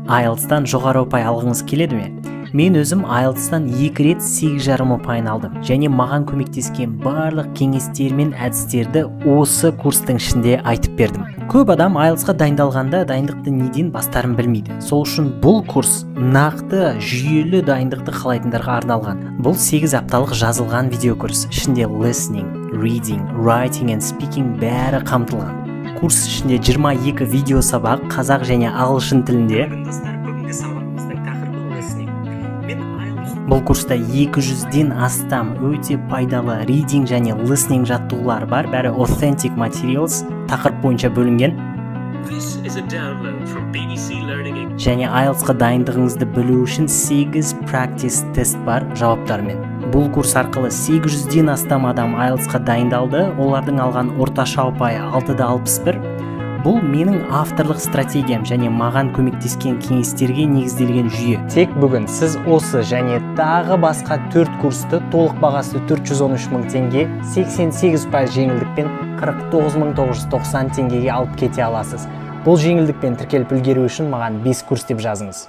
IELTS-тан жоғары ұпай алғыңыз келеді ме? Мен өзім IELTS-тан 2 рет 8,5 ұпайын алдым және маған көмектескен барлық кеңестер мен әдістерді осы курстың ішінде айтып бердім. Көп адам IELTS-қа дайындалғанда дайындықты неден бастарын білмейді. Сол үшін бұл курс нақты жүйелі дайындықты қалайтындарға арналған. Бұл 8 апталық жазылған видеокурс. Ішінде listening, reading, writing and speaking бәрі қамтылған. Курс ішінде 22 видео сабақ қазақ және ағылшын тілінде. Бұл курста 200-ден астам өте пайдалы reading және listening жаттығулар бар, бәрі authentic materials тақырып бойынша бөлінген. Және IELTS-қа дайындығыңызды білу үшін 8 practice тест бар жауаптармен. Бұл курс арқылы 800-ден астам адам IELTS-қа дайындалды, олардың алған орташа ұпайы 6.61. Бұл менің авторлық стратегиям және маған көмектескен кеңестерге негізделген жүйе. Тек бүгін сіз осы және тағы басқа 4 курсты толық бағасы 413 мың теңге 88% жеңілдікпен 49.990 теңгеге алып кете аласыз. Бұл жеңілдікпен тіркеліп үлгеру үшін маған 5 курс деп жазыңыз.